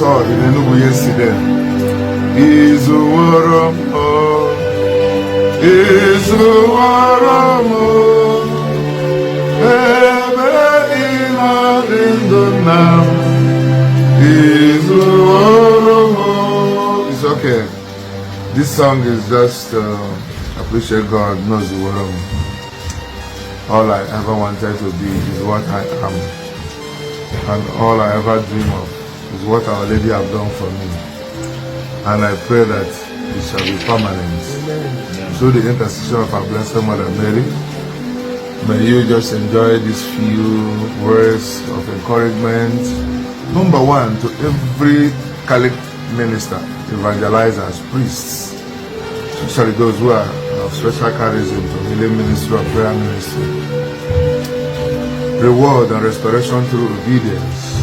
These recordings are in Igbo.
saw in Enugu yesterday. It's okay. This song is just appreciate God knows the word. All I ever wanted to be is what I am, and all I ever dream of is what Our Lady have done for me, and I pray that it shall be permanent. Through the intercession of our Blessed Mother Mary, may you just enjoy these few words of encouragement. Number one, to every Catholic minister, evangelizers, priests, especially those who are of special charism, to healing ministry or prayer ministry. Reward and restoration through obedience,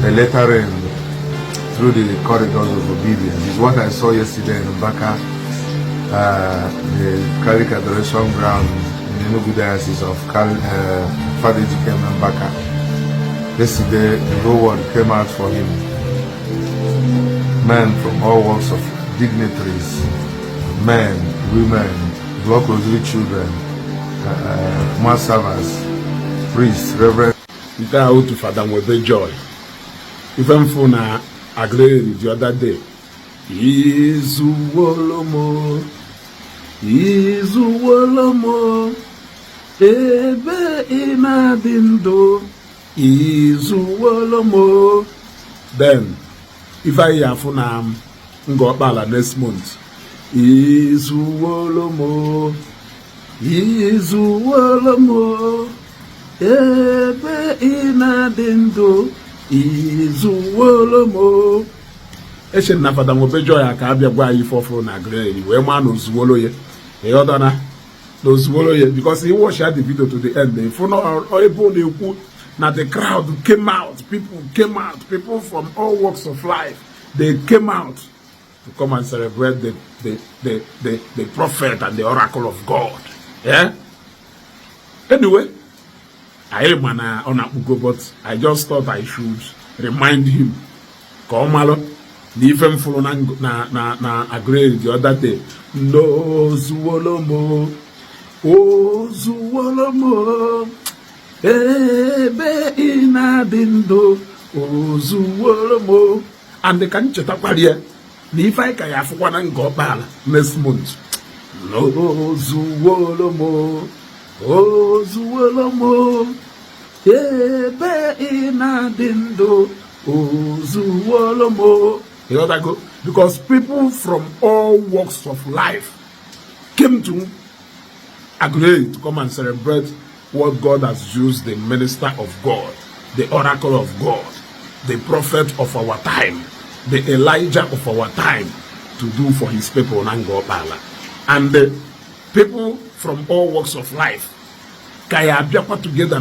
a later rain through the corridors of obedience is what I saw yesterday in Baka, the Catholic adoration ground in the Enugu diocese of Fadiji came in Baka. Yesterday, the whole world came out for him. Men from all walks of dignitaries, men, women, work with children, mass servers, priests, reverends. You tell how to Father Nwebe joy. Even for na Aguleri the other day. Izuwolomo, ebe inadindo. Izuwolomo. Then, if I have for na Ngopala next month. Izuwolomo, ebe inadindo. Izuwolomo. Eshe na Father Nwebe joy aka abia gwa yi foforo na Aguleri we ma no zuwolo ye. E odana no zuwolo ye because he watched the video to the end. If no able dey ku na the crowd came out, people from all walks of life, they came out to come and celebrate the prophet and the oracle of God. Yeah? Anyway, I am on Unapologetically, but I just thought I should remind him. Komalo, the even follow na Aguleri the other day. No zuwolomo, oh zuwolomo, ebe inadindo, oh zuwolomo. And they can chat up here. If I can have one and go back next month. No zuwolomo, oh zuwolomo, ebe inadindo, oh zuwolomo. You know that go? Because people from all walks of life came to Aguleri to come and celebrate what God has used the minister of God, the oracle of God, the prophet of our time, the Elijah of our time to do for his people. And the people from all walks of life kaya biakwa together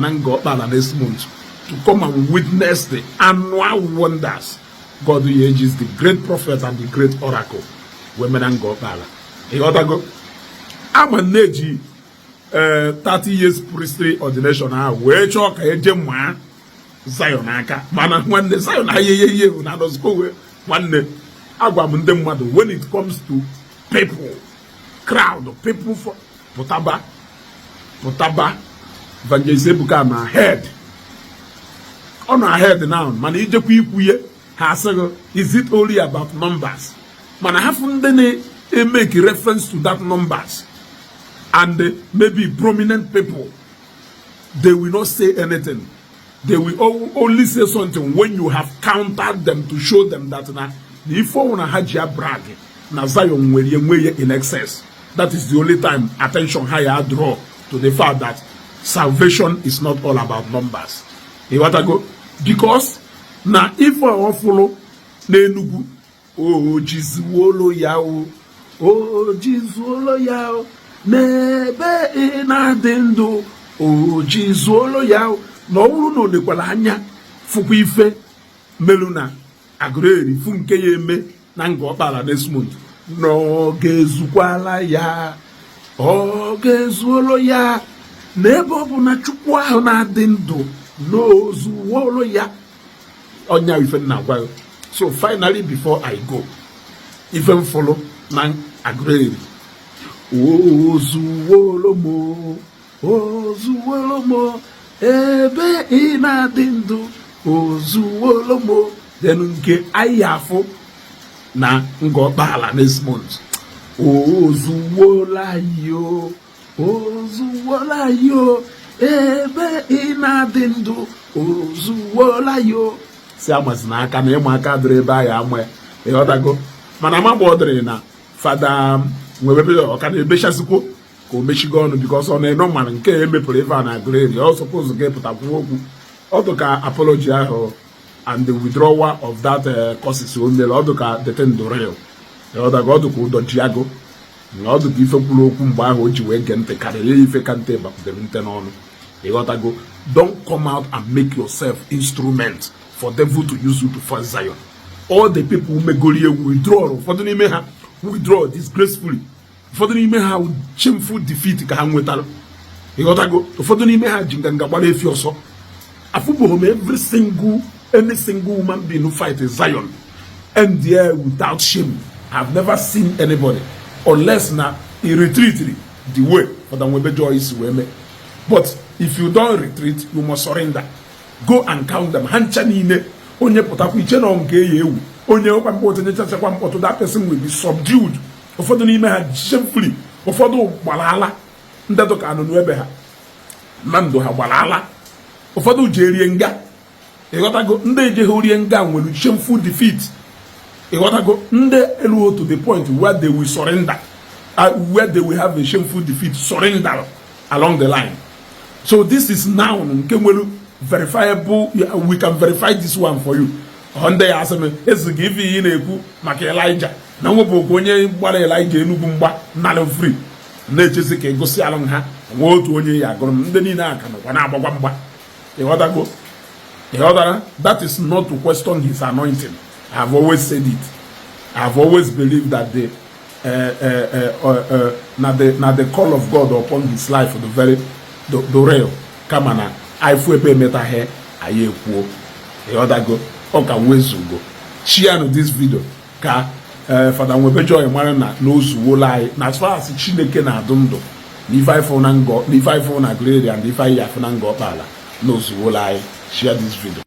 this month to come and witness the annual wonders God uses the great prophet and the great oracle. Women and go pala. I'm a neji 30 years priestly ordination. Where chalk a gemma Zion aka. Man, when the Zion when it comes to people, crowd of people for Potaba, Evangelist Ebuka my head. On our head now, man, is it only about numbers? Man, I haven't make reference to that numbers. And maybe prominent people, they will not say anything. They will only say something when you have countered them to show them that if you want brag, na Zion in excess. That is the only time attention higher draw to the fact that salvation is not all about numbers. You want to go? Because now if I follow Nenugu, oh Jizuolo yao, oh Jizuolo yao, nebe inadendo, oh Jizuolo yao, no de kwalanya, fukuife, meluna, Aguleri, funke yeme, nango bala this month. No gezukwala ya, oh Gezuolo ya, nebo na chukwa na dendo. No zuwolo ya onya ife na gwa So finally, before I go, even follow na Aguleri. Ozuwolomo, Ozuwolomo, ebe inadindu, Ozuwolomo. Then nke ayafo na ngobala next month. Ozuwolayo, Ozuwolayo, ebe inadindu, Ozuwolayo. Si amazina aka na ịma aka dịrị ebe ahụ ama ịghọtago mana amagba ọ dịrị na fada Nwebe ọka na-ebechazikwo ka o mechigo ọnụ because ọ na-eno mara nke emepụrụ ebe a na Aguleri ọ suppose ga-epụtakwu okwu ọdụ ka apology ahụ and the withdrawal of that courses o mere ọdụ ka detendorel ịghọtago ọdụ ka ụdọ jiago ọdụ ka ife kwuru okwu mgbe ahụ o ji wee gee ntị karịrị ife ka ntị bakwudere nte n'ọnụ ịghọtago don't come out and make yourself instrument for devil to use you to fight Zion. All the people who megori withdraw, for the name ha withdraw disgracefully, for the name ha shameful defeat ka ha nwetara. You gotta go. For the name ha jinganga gbara efi ọsọ. Afubo any single woman being who fight in Zion, and there without shame. I've never seen anybody unless na he retreat the way for the Nwebe joy is weme. But if you don't retreat, you must surrender. Go and count them. Hancha niile onye pụtakwa iche na nke ya ewu onye ọkwa mpọtụ onye chachakwa mpọtụ that person will be subdued. Ụfọdụ n'ime ha shamefully, ụfọdụ gbara ala ndị dọka anọ n'ebe ha na ndụ ha gbara ala, ụfọdụ ji erie nga ịghọtago ndị eje ha orie nga nwere shameful defeat ịghọtago ndị elu to the point where they will surrender, where they will have a shameful defeat, surrender along the line. So this is now nke nwere verifiable. We can verify this one for you. Honda ya aseme eziga ife ihe na-ekwu maka Elijah na nwebụ onye gbara Elijah Enugu mgba nnalụ free na-echezi ka egosi ala ha nwe otu onye ya agụrụ ndị niile aka nọkwa na-agbagwa mgba ịghọtago ịghọtara. That is not to question his anointing. I have always said it. I have always believed that the the call of God upon his life, the real kama na ifu ebe meta he aye kwuo ịghọtago ọ ka wezugo. Share this video ka Fada Nwebe joy mara na n'ozuwola anyị na as far as Chineke na-adụ ndụ na ife ifo na Aguleri and ife anyị afụ na nga ọkpala n'ozuwola anyị. Share this video.